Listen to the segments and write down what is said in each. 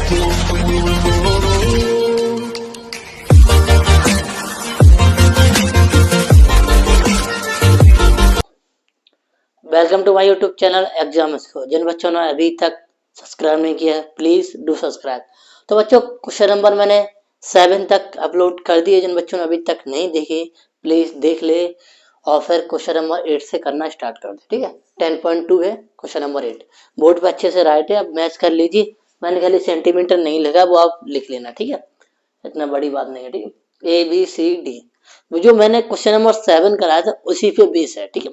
Welcome to my YouTube channel exam score. जिन बच्चों ने अभी तक सब्सक्राइब नहीं किया है प्लीज डू सब्सक्राइब। तो बच्चों क्वेश्चन नंबर मैंने 7 तक अपलोड कर दिए। जिन बच्चों ने अभी तक नहीं देखे प्लीज देख ले और फिर क्वेश्चन नंबर 8 से करना स्टार्ट कर दे। ठीक है, 10.2 है क्वेश्चन नंबर 8। बोर्ड पे अच्छे से राइट है, अब मैच कर लीजिए। मैंने खाली सेंटीमीटर नहीं लगा, वो आप लिख लेना। ठीक है, इतना बड़ी बात नहीं है। ठीक है, ABCD जो मैंने क्वेश्चन नंबर 7 कराया था उसी पे बेस है। ठीक है,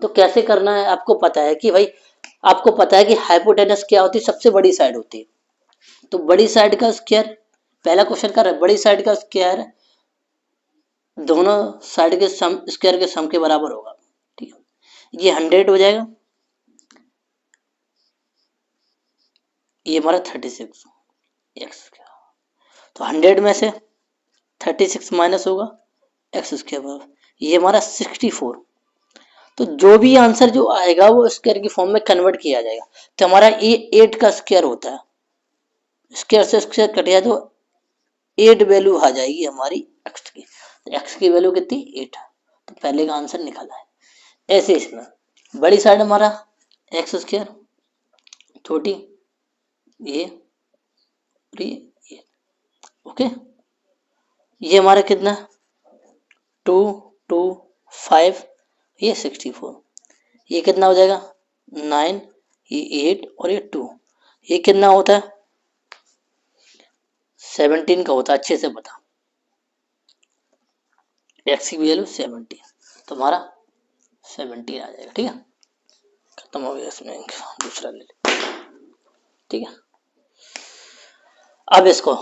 तो कैसे करना है आपको पता है कि भाई, आपको पता है कि हाइपोटेनस क्या होती है, सबसे बड़ी साइड होती है। तो बड़ी साइड का स्क्वायर, पहला क्वेश्चन कर रहा है, बड़ी साइड का स्क्वायर दोनों साइड के सम स्क्वायर के सम के बराबर होगा। ठीक है, ये 100 हो जाएगा, ये हमारा 36 एक्स। तो 100 में से 36 माइनस होगा एक्स स्क्वायर, ये हमारा 64। तो जो भी आंसर जो आएगा वो स्क्वायर की फॉर्म में कन्वर्ट किया जाएगा। तो हमारा ये 8 का स्क्वायर होता है, स्क्वायर से स्क्वायर कट गया तो 8 वैल्यू आ जाएगी हमारी एक्स की। तो एक्स की वैल्यू कितनी 8, तो पहले का आंसर निकला है। ऐसे इसमें बड़ी साइड हमारा एक्स स्क्वायर, छोटी ये ओके। ये हमारा कितना 2 2 5, ये 64, ये कितना हो जाएगा 9, ये 8 और ये 2, ये कितना होता है 17 का होता है। अच्छे से बता, एक्स की वैल्यू 17, तो हमारा 17 आ जाएगा। ठीक है, खत्म हो गया, इसमें दूसरा ले ले। ठीक है, अब इसको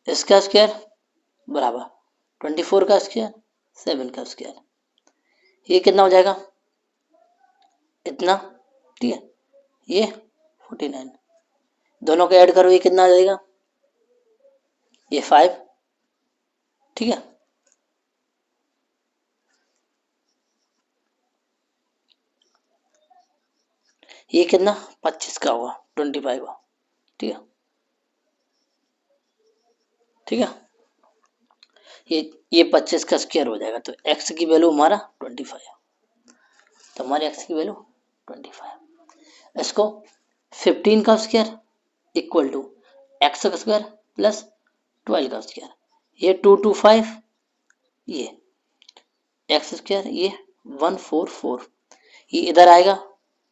इसका स्क्वायर बराबर 24 का स्क्वायर 7 का स्क्वायर, ये कितना हो जाएगा इतना। ठीक है, ये 49, दोनों को ऐड करो, ये कितना आ जाएगा ये 5। ठीक है, ये कितना 25 का होगा 25 का। ठीक है, ठीक है, ये 25 का स्क्वायर हो जाएगा। तो एक्स की वैल्यू हमारा 25, तो हमारे एक्स की वैल्यू 25। इसको 15 का स्क्वायर इक्वल टू एक्स का स्क्वायर प्लस 12 का स्क्वायर, ये 225, ये एक्स स्क्वायर, ये 144, ये इधर आएगा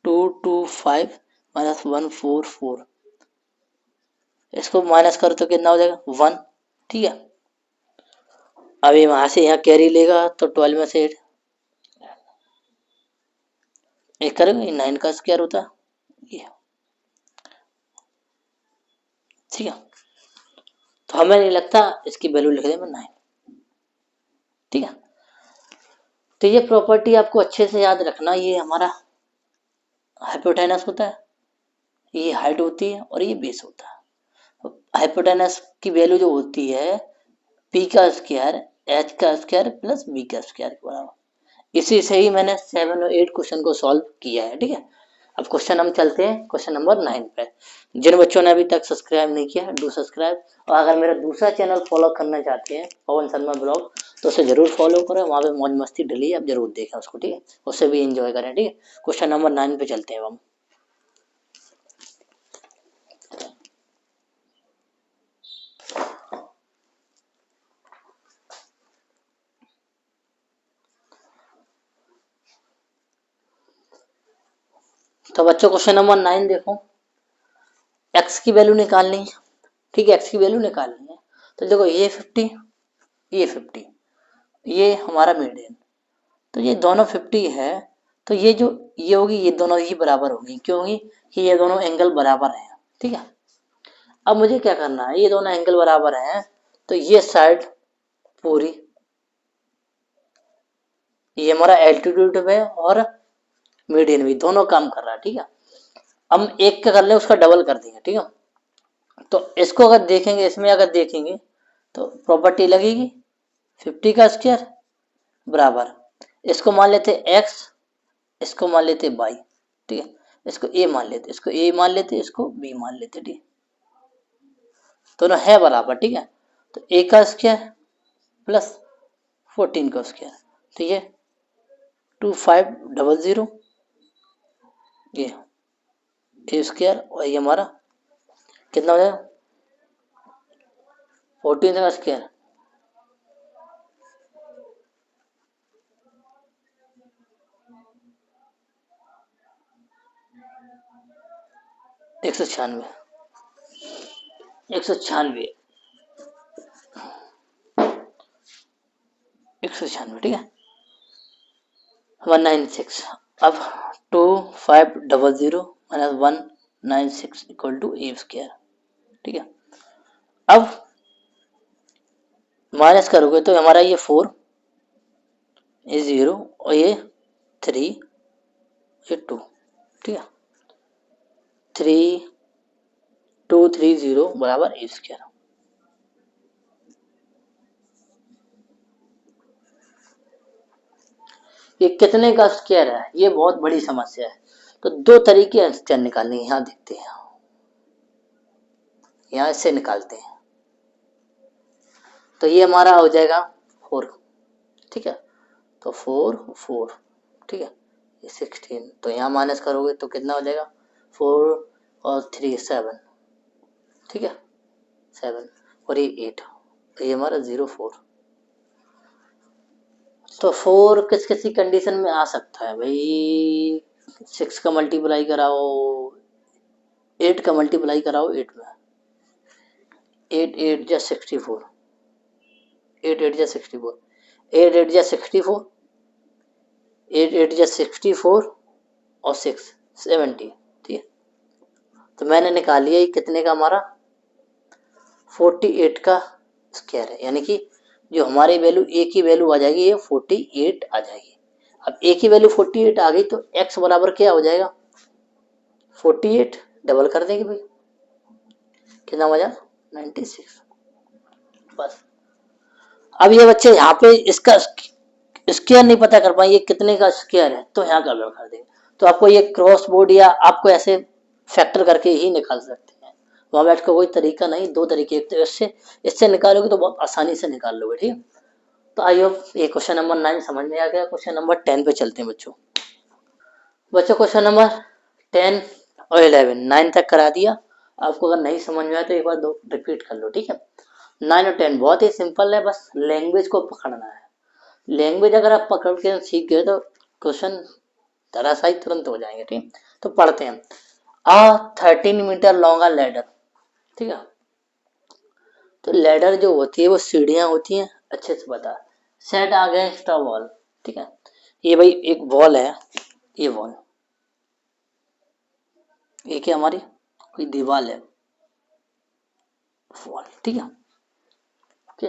225 माइनस 144, इसको माइनस करो तो कितना हो जाएगा 1। ठीक है, अभी वहां से यहाँ कैरी लेगा तो 12 में से 8 एक करेगा, ये 9 का स्क्वायर होता है ये। ठीक है, तो हमें नहीं लगता, इसकी वैल्यू लिख दें 9। ठीक है, तो ये प्रॉपर्टी आपको अच्छे से याद रखना। ये हमारा हाइपोटेनस होता है, ये हाइट होती है और ये बेस होता है। हाइपोटेनस की वैल्यू जो होती है पी का स्क्वायर एच का स्क्वायर प्लस बी का स्क्वायर के बराबर। इसी से ही मैंने 7 और 8 क्वेश्चन को सॉल्व किया है। ठीक है, अब क्वेश्चन हम चलते हैं क्वेश्चन नंबर 9 पे। जिन बच्चों ने अभी तक सब्सक्राइब नहीं किया डू सब्सक्राइब, और अगर मेरा दूसरा चैनल फॉलो करना चाहते हैं पवन शर्मा ब्लॉग, तो उसे जरूर फॉलो करें, वहाँ पे मौज मस्ती डली है, आप जरूर देखें उसको। ठीक है, उससे भी एंजॉय करें। ठीक है, क्वेश्चन नंबर 9 पे चलते हैं हम। तो बच्चों क्वेश्चन नंबर 9 देखो, एक्स की वैल्यू निकालनी है। ठीक है, एक्स की वैल्यू निकालनी है। तो देखो ये 50, ये 50, ये हमारा मीडियन, तो ये दोनों 50 है। तो ये जो ये होगी, ये दोनों ही बराबर होगी, क्योंकि कि ये दोनों एंगल बराबर हैं। ठीक है, अब मुझे क्या करना है, ये दोनों एंगल बराबर हैं तो ये साइड पूरी, ये हमारा एल्टीट्यूड है और मीडियन भी दोनों काम कर रहा है। ठीक है, हम एक का कर ले उसका डबल कर देंगे। ठीक है, तो इसको अगर देखेंगे, इसमें अगर देखेंगे तो प्रॉपर्टी लगेगी 50 का स्क्वायर बराबर, इसको मान लेते x, इसको मान लेते y। ठीक है, इसको ए मान लेते, इसको ए मान लेते, इसको बी मान लेते, ठीक, दोनों है बराबर, ठीक है। तो ए का स्क्वायर प्लस 14 का स्क्वायर, तो ये 2500, ये ए स्क्वायर और ये हमारा कितना हो जाएगा 14 का स्क्वायर, एक सौ छियानवे, एक सौ छियानवे, ठीक है, 196। अब 2500 minus 196 equal to a square, ठीक है। अब माइनस करोगे तो हमारा ये 4, ये 0 और ये 3, ये 2, ठीक है, 3230 बराबर ए स्क्वायर। ये कितने का स्क्वायर है, ये बहुत बड़ी समस्या है। तो दो तरीके हैं स्क्वायर निकालने, यहाँ देखते हैं, यहाँ से निकालते हैं। तो ये हमारा हो जाएगा 4, ठीक है, तो 4 4, ठीक है, ये 16, तो यहाँ माइनस करोगे तो कितना हो जाएगा 4 और 3 7, ठीक है, 7 और ये 8, तो ये हमारा 0 4। तो 4 किस किसी कंडीशन में आ सकता है भाई, 6 का मल्टीप्लाई कराओ, 8 का मल्टीप्लाई कराओ 8 में, 8 8 जा 64, 8 8 जा 64, 8 8 जा 64, 8 8 जा 64 और 6 70, ठीक है। तो मैंने निकाल लिया ये कितने का हमारा 48 का स्क्वायर है, यानी कि जो हमारी वैल्यू ए की वैल्यू आ जाएगी ये 48 आ जाएगी। अब ए की वैल्यू 48 आ गई तो x बराबर क्या हो जाएगा 48, डबल कर देंगे भाई, कितना हो जाएगा 96, बस। अब ये बच्चे यहाँ पे इसका स्क्वायर नहीं पता कर पाए ये कितने का स्क्वायर है, तो यहाँ गड़बड़ कर देंगे। तो आपको ये क्रॉस बोर्ड या आपको ऐसे फैक्टर करके ही निकाल सकते हैं, वहां बैठ कर कोई तरीका नहीं, दो तरीके, एक तो इससे निकालोगे तो बहुत आसानी से निकाल लोगे, ठीक है। तो आई होप ये क्वेश्चन नंबर 9 समझ में आ गया। क्वेश्चन नंबर 10 पे चलते हैं बच्चों। क्वेश्चन नंबर 10 और 11 9 तक करा दिया। आपको अगर नहीं समझ में आया तो एक बार दो रिपीट कर लो, ठीक है। 9 और 10 बहुत ही सिंपल है, बस लैंग्वेज को पकड़ना है। लैंग्वेज अगर आप पकड़ के सीख गए तो क्वेश्चन धराशायी तुरंत हो जाएंगे, ठीक। तो पढ़ते हैं। आ 13 मीटर लॉन्ग आ लैडर, ठीक है। तो लैडर जो होती है वो सीढ़ियां होती हैं, अच्छे से बता। सेट अगेंस्ट अ वॉल, ठीक है। ये भाई एक वॉल है, ये वॉल, ये क्या हमारी कोई दीवार है, वॉल, ठीक है, ओके।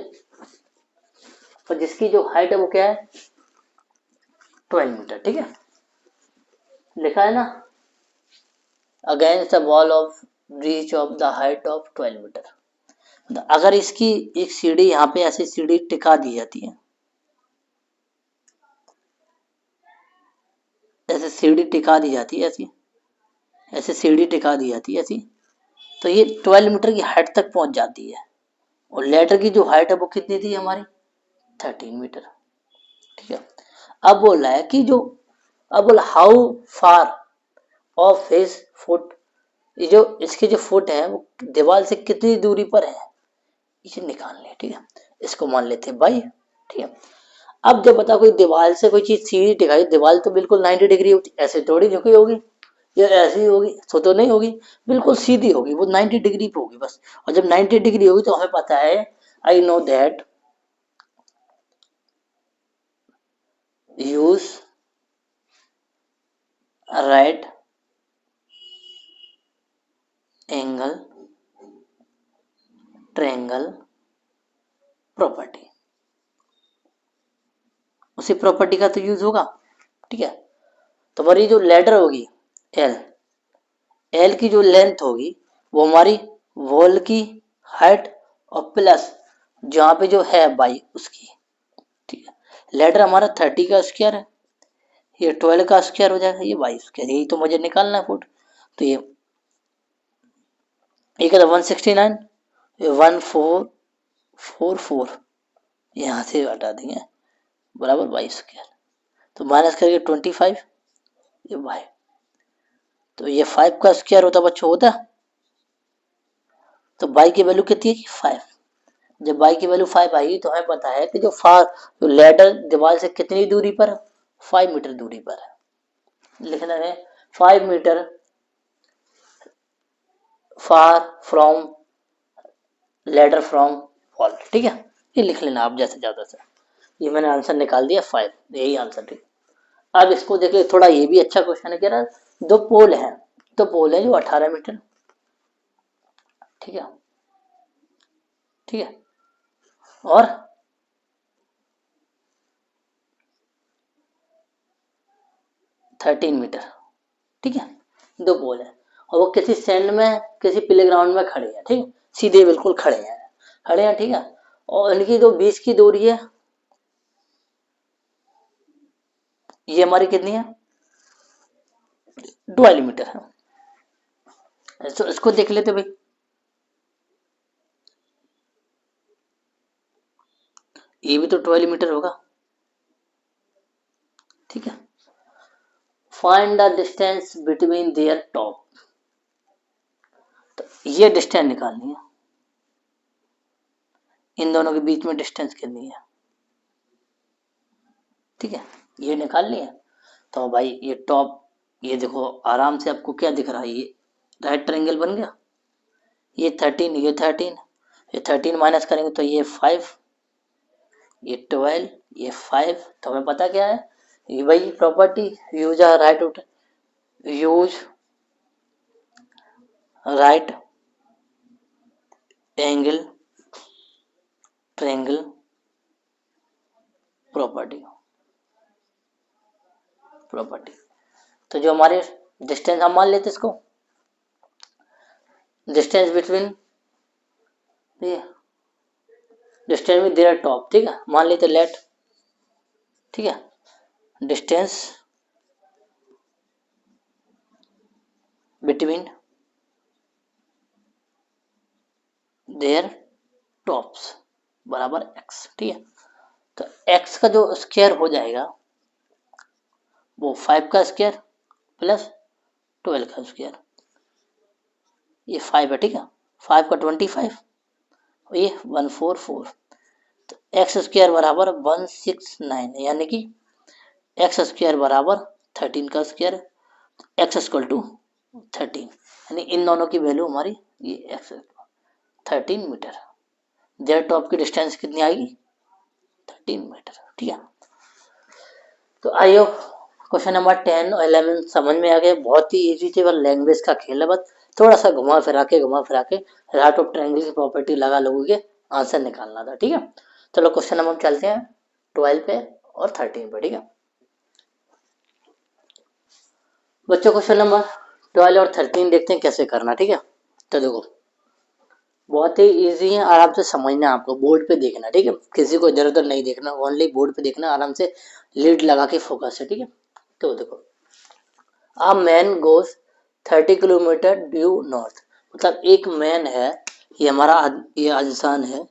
और जिसकी जो हाइट है वो क्या है 12 मीटर, ठीक है, लिखा है ना, against the wall of breach of the height of 12 metre. अगर इसकी एक सीढ़ी यहाँ पे ऐसी सीढ़ी टिका दी जाती है, ऐसे सीढ़ी टिका दी जाती है, ऐसी ऐसे सीढ़ी टिका दी जाती है ऐसी, तो ये 12 मीटर की हाइट तक पहुंच जाती है। और लेटर की जो हाइट है वो कितनी थी हमारी 13 मीटर, ठीक है। अब बोल रहा है कि जो, अब बोला how far of his foot, ये जो इसके जो फुट है वो दीवार से कितनी दूरी पर है, इसे निकालने, ठीक है। इसको मान लेते हैं बाई, ठीक है। अब जब बता कोई दीवार से कोई चीज सीधी टिकाई, दीवार तो बिल्कुल 90 डिग्री होती, ऐसे थोड़ी झुकी होगी, ये ऐसी होगी, सो तो नहीं होगी, बिल्कुल सीधी होगी, वो 90 डिग्री पे होगी बस। और जब 90 डिग्री होगी तो हमें पता है, I know that use right angle triangle property, उसी प्रॉपर्टी का तो यूज होगा, ठीक है। तो हमारी जो लेटर होगी एल, एल की जो लेंथ होगी वो हमारी वॉल की हाइट और प्लस जहां पे जो है बाई उसकी, ठीक है। लेटर हमारा 30 का स्क्वायर है, ये 12 का स्क्वायर हो जाएगा, ये वाई स्क्वायर, यही तो मुझे निकालना है फुट। तो ये एक 169, 1444 यहाँ से हटा देंगे बराबर वाई स्क्वायर, तो माइनस करके 25, ये वाई, तो ये 5 का स्क्वायर होता बच्चों होता, तो वाई की वैल्यू कितनी है 5। जब y की वैल्यू 5 आएगी तो हमें पता है कि जो लैडर दीवार से कितनी दूरी पर, 5 मीटर दूरी पर है। लिखना है 5 metre far from ladder from wall, ठीक है। ये लिख लेना आप जैसे ज्यादा से। ये मैंने आंसर निकाल दिया 5, यही आंसर, ठीक। अब इसको देख ले, थोड़ा ये भी अच्छा क्वेश्चन है, कह रहा दो पोल है, दो पोल है जो 18 मीटर, ठीक है, ठीक है, और 13 मीटर, ठीक है, दो पोल है, और वो किसी सैंड में किसी प्लेग्राउंड में खड़े हैं, ठीक है, सीधे बिल्कुल खड़े हैं, खड़े हैं, ठीक है, और इनकी जो बीच की दूरी है ये हमारी कितनी है 12 मीटर है। तो इसको देख लेते भाई, ये भी तो 12 मीटर होगा, ठीक है। Find the distance between their top, तो ये डिस्टेंस निकालनी है, इन दोनों के बीच में डिस्टेंस कितनी है, ठीक है, ये निकाल लिया। तो भाई ये टॉप, ये देखो आराम से आपको क्या दिख रहा है, ये राइट ट्रायंगल बन गया, ये 13, ये 13, ये 13 माइनस करेंगे तो ये 5, ये 12, ये 5, तो हमें पता क्या है, ये वही property, use right, use right angle triangle property, property. तो जो हमारे डिस्टेंस, हम मान लेते इसको distance between, distance with their top, ठीक है, मान लेते लेट, ठीक है, डिस्टेंस बिटवीन देयर टॉप्स बराबर x, ठीक है। तो x का जो स्क्वायर हो जाएगा वो 5 का स्क्वायर प्लस 12 का स्क्वायर, ये 5 है, ठीक है, 5 का 25, और ये 144, तो एक्स स्क्वायर बराबर 169, यानी कि एक्स स्क्वायर बराबर 13 का स्क्वायर, एक्स इक्वल टू 13, यानी इन दोनों की वैल्यू हमारी ये एक्स 13 मीटर, देयर टॉप की डिस्टेंस कितनी आएगी 13 मीटर, ठीक है। तो आई होप क्वेश्चन नंबर 10 और 11 समझ में आ गए, बहुत ही इजी थे, बस लैंग्वेज का खेल है, बस थोड़ा सा घुमा फिरा के राइट ऑफ ट्रायंगल की प्रॉपर्टी लगा लोगों के आंसर निकालना था, ठीक है। चलो क्वेश्चन नंबर चलते हैं 12 पे और 13 पे, ठीक है बच्चों। क्वेश्चन नंबर 12 और 13 देखते हैं कैसे करना, ठीक है। तो देखो बहुत ही इजी है, आराम से समझना, आपको बोर्ड पे देखना, ठीक है, किसी को इधर उधर नहीं देखना, ओनली बोर्ड पे देखना, आराम से लीड लगा के फोकस है, ठीक है। तो देखो a man goes 30 kilometre due north, मतलब एक मैन है, ये हमारा ये इंसान है,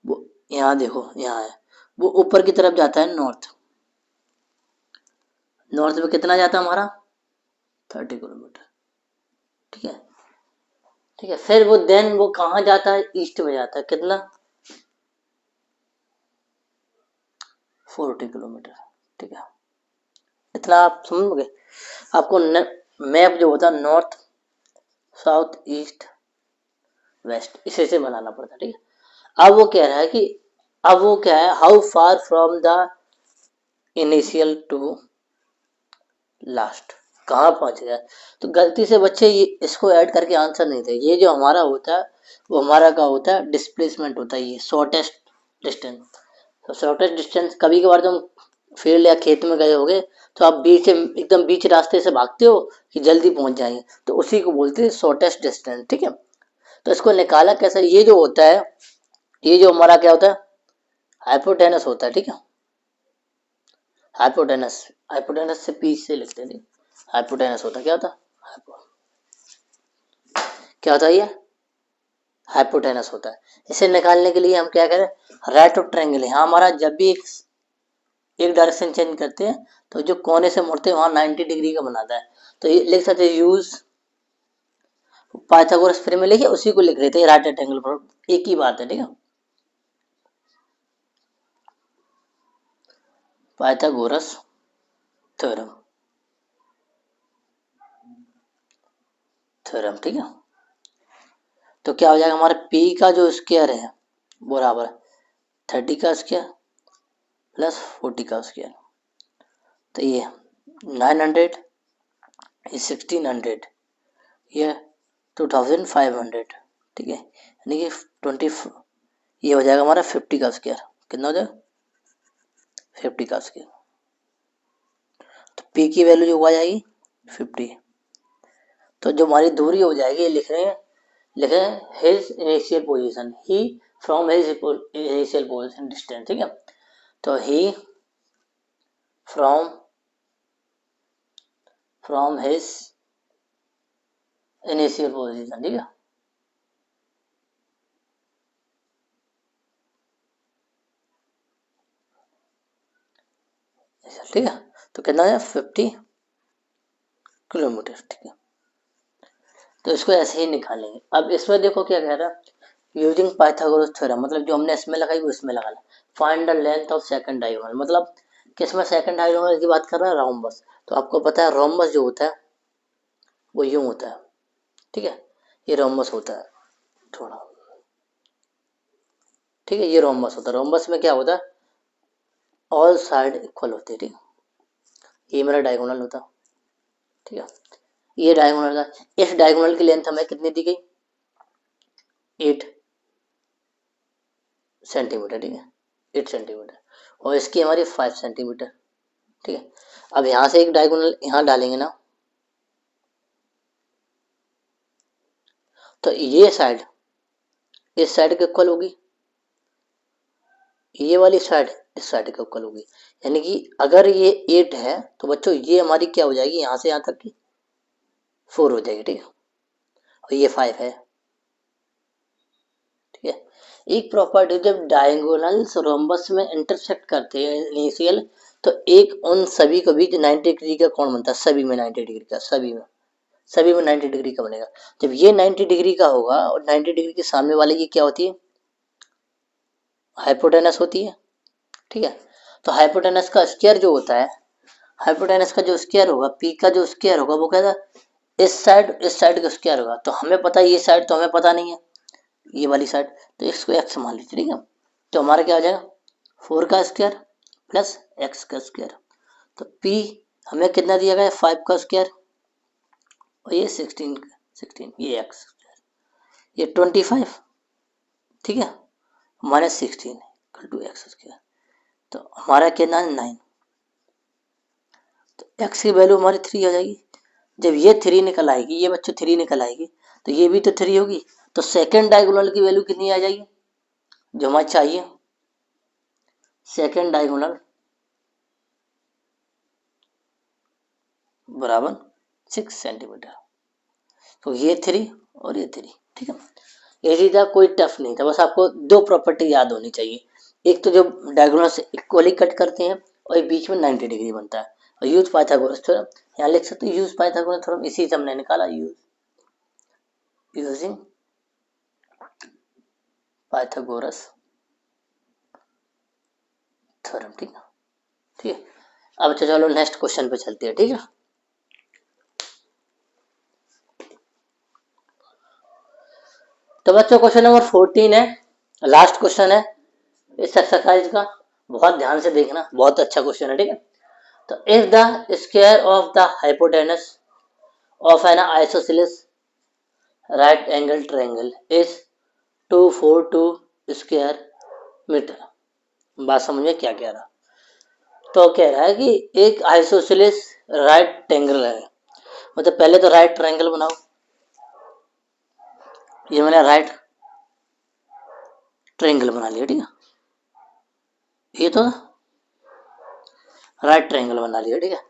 वो यहाँ देखो यहाँ है, वो ऊपर की तरफ जाता है नॉर्थ, नॉर्थ में कितना जाता है हमारा 30 किलोमीटर, ठीक है, ठीक है। फिर वो देन वो कहाँ जाता है, ईस्ट में जाता है, कितना 40 किलोमीटर, ठीक है। इतना आप समझोगे, आपको मैप जो होता है नॉर्थ साउथ ईस्ट वेस्ट इसे से बनाना पड़ता है, ठीक है। अब वो कह रहा है कि अब वो क्या है, how far from the initial to last, कहाँ पहुंच गया, तो गलती से बच्चे ये इसको ऐड करके आंसर नहीं थे, ये जो हमारा होता है वो हमारा का होता है डिस्प्लेसमेंट होता है, ये शॉर्टेस्ट डिस्टेंस। तो शॉर्टेस्ट डिस्टेंस कभी कभार तुम फील्ड या खेत में गए होगे तो आप बीच एकदम बीच रास्ते से भागते हो कि जल्दी पहुंच जाएंगे, तो उसी को बोलते हैं शॉर्टेस्ट डिस्टेंस, ठीक है। तो इसको निकाला कैसे, ये जो होता है, ये जो हमारा क्या होता है हाइपोटेनस होता है, ठीक है, हाइपोटेनस, हाइपोटेनस से पी से लिखते हैं। हाइपोटेनस होता क्या होता, क्या होता है ये, हाइपोटेनस होता है। इसे निकालने के लिए हम क्या करें, राइट ऑफ ट्रायंगल है, हाँ हमारा जब भी एक डायरेक्शन चेंज करते हैं तो जो कोने से मुड़ते हैं वहां 90 डिग्री का बनाता है। तो ये लिख सकते हैं यूज पाइथागोरस थ्योरम में, लिखे उसी को लिख रहे थे, राइट एंगल पर, एक ही बात है, ठीक है। पाइथागोरस थ्योरम, थ्योरम, ठीक है। तो क्या हो जाएगा हमारे p का जो स्क्वायर है बराबर 30 का स्क्वायर प्लस 40 का स्क्वायर, तो ये 900, ये 1600, ये 2500, ठीक है, यानी कि 20, ये हो जाएगा हमारा 50 का स्क्वायर, कितना हो जाएगा 50 का स्क्वायर। तो p की वैल्यू जो आ जाएगी 50, तो जो हमारी दूरी हो जाएगी लिख रहे हैं his initial position, he from his initial position distance, ठीक है। तो ही फ्रॉम हिज इनिशियल पोजीशन, ठीक है। ठीक है, तो कितना है 50 किलोमीटर, ठीक है। तो इसको ऐसे ही निकालेंगे। अब इसमें देखो क्या कह रहा है, यूजिंग पाइथागोरस थ्योरम, मतलब जो हमने इसमें लगाई वो इसमें लगा ला। Find the length of second diagonal, मतलब किसमें सेकंड डायगोनल की बात कर रहा है, रोम्बस। तो आपको पता है रोम्बस जो होता है वो यूं होता है, ठीक है, ये रोम्बस होता है थोड़ा, ठीक है, ये रोम्बस होता है। रोम्बस में क्या होता है, ऑल साइड इक्वल होते हैं, ठीक है। ये मेरा डायगोनल होता है, ठीक है, ये डायगोनल था। इस डायगोनल की लेंथ हमें कितनी दी गई, 8 सेंटीमीटर, ठीक है, 8 सेंटीमीटर, और इसकी हमारी 5 सेंटीमीटर, ठीक है। अब यहाँ से एक डायगोनल यहाँ डालेंगे ना, तो ये साइड इस साइड के इक्वल होगी, ये वाली साइड इस साइड के इक्वल होगी। यानी कि अगर ये 8 है तो बच्चों ये हमारी क्या हो जाएगी, यहाँ से यहाँ तक की 4 हो जाएगी, ठीक है, और ये 5 है, ठीक है। एक प्रॉपर्टी, जब डायगोनल्स रोम्बस में इंटरसेक्ट करते हैं इनिशियल, तो एक उन सभी को भी 90 डिग्री का कोण बनता है, सभी में 90 डिग्री का, सभी में 90 डिग्री का बनेगा। जब ये 90 डिग्री का होगा और 90 डिग्री के सामने वाले की क्या होती है, हाइपोटेनस होती है, ठीक है। तो हाइपोटेनस का स्क्वायर जो होता है, हाइपोटेनस का जो स्क्वायर होगा, पी का जो स्क्वायर होगा वो कहता है इस साइड का स्क्वायर होगा। तो हमें पता है ये साइड तो हमें पता नहीं है, ये वाली साइड, तो इसको एक्स मान लीजिए, ठीक है। तो हमारा क्या हो जाएगा 4 का स्क्वायर प्लस एक्स का स्क्वायर। तो पी हमें कितना दिया गया है 5 का स्क्वायर, और ये 16 ये एक्स, ये 25, ठीक है, minus 16 equal to x square. तो हमारा कितना है 9, तो एक्स की वैल्यू हमारी 3 आ जाएगी। जब ये 3 निकल आएगी, ये बच्चों 3 निकल आएगी, तो ये भी तो 3 होगी। तो सेकेंड डायगोनल की वैल्यू कितनी आ जाएगी, जो हमें चाहिए, सेकेंड डायगोनल बराबर 6 सेंटीमीटर। तो ये 3 और ये 3, ठीक है। ये था, कोई टफ नहीं था, बस आपको दो प्रॉपर्टी याद होनी चाहिए। एक तो जो डायगोनल से इक्वली कट करते हैं, और एक बीच में 90 डिग्री बनता है, और यूज पाइथागोरस थ्योरम, यहाँ लिख सकते हो यूज पाइथागोरस थ्योरम, इसी से हमने निकाला, यूजिंग पाइथागोरस थ्योरम, ठीक है, ठीक है। अब चलो नेक्स्ट क्वेश्चन पे चलते हैं, ठीक है। तो बच्चों क्वेश्चन नंबर 14 है, लास्ट क्वेश्चन है इस एक्सरसाइज का, बहुत ध्यान से देखना, बहुत अच्छा क्वेश्चन है, ठीक है। तो if the square of the hypotenuse of an isosceles right angle triangle is 242 square metre, बात समझ में क्या कह रहा। तो कह रहा है कि एक आइसोसेलेस राइट एंगल है, मतलब पहले तो राइट ट्रायंगल बनाओ, ये मैंने राइट ट्रायंगल बना लिया, ठीक है। ये तो राइट ट्रायंगल बना लिया, ठीक है।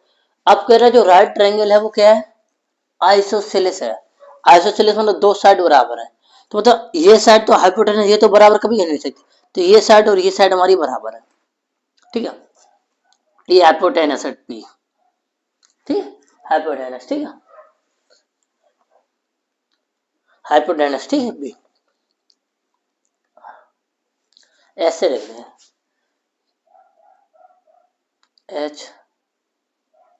अब कह रहा है जो राइट ट्रायंगल है वो क्या है, आइसोसेलेस है। आइसोसेलेस मतलब दो साइड बराबर है, तो मतलब ये साइड तो हाइपोटेनस, ये तो बराबर कभी नहीं हो सकती, तो ये साइड और ये साइड हमारी बराबर है, ठीक है। ये हाइपोटेनस है पी, ठीक है, हाइपोटेनस, ठीक है, हाइपोटेनस, ठीक है बी, ऐसे लिख दें एच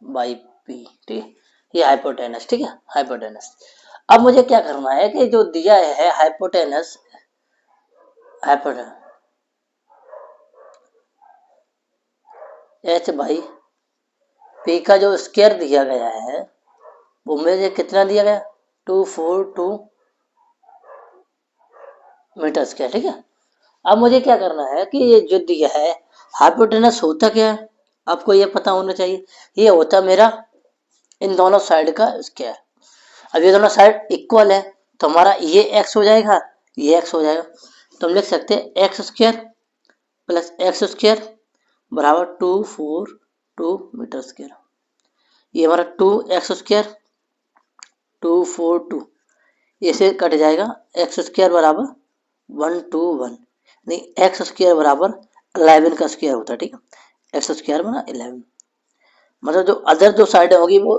बाई पी, ठीक है, ये हाइपोटेनस, ठीक है, हाइपोटेनस। अब मुझे क्या करना है कि जो दिया है hypotenuse, hypotenuse H by P का जो स्क्वायर दिया गया है वो मुझे कितना दिया गया, 242 मीटर स्क्वायर, ठीक है। अब मुझे क्या करना है कि ये जो दिया है हाइपोटेनस होता क्या है, आपको ये पता होना चाहिए, ये होता मेरा इन दोनों साइड का स्क्वायर। अब ये दोनों साइड इक्वल है तो हमारा ये एक्स हो जाएगा, ये एक्स हो जाएगा, तो हम लिख सकते हैं x square plus x square बराबर 242 मीटर स्क्वायर। ये हमारा 2x स्क्वायर 242 इसे कट जाएगा, एक्स स्क्वायर बराबर 121, नहीं एक्स स्क्वायर बराबर 11 का स्क्वायर होता है, ठीक है, एक्स स्क्वायर बना 11, मतलब जो अदर जो साइड होगी वो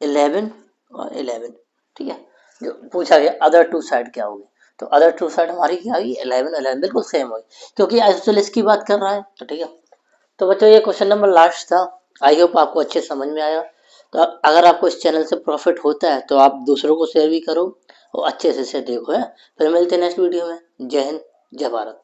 11 और 11, ठीक है। जो पूछा गया अदर टू साइड क्या होगी, तो अदर टू साइड हमारी क्या होगी 11 11 बिल्कुल सेम होगी, क्योंकि आइसोसेलेस की बात कर रहा है, तो ठीक है। तो बच्चों ये क्वेश्चन नंबर लास्ट था, आई होप आपको अच्छे समझ में आया। तो अगर आपको इस चैनल से प्रॉफिट होता है तो आप दूसरों को शेयर भी करो और अच्छे से देखो है। फिर मिलते हैं नेक्स्ट वीडियो में। जय हिंद, जय भारत।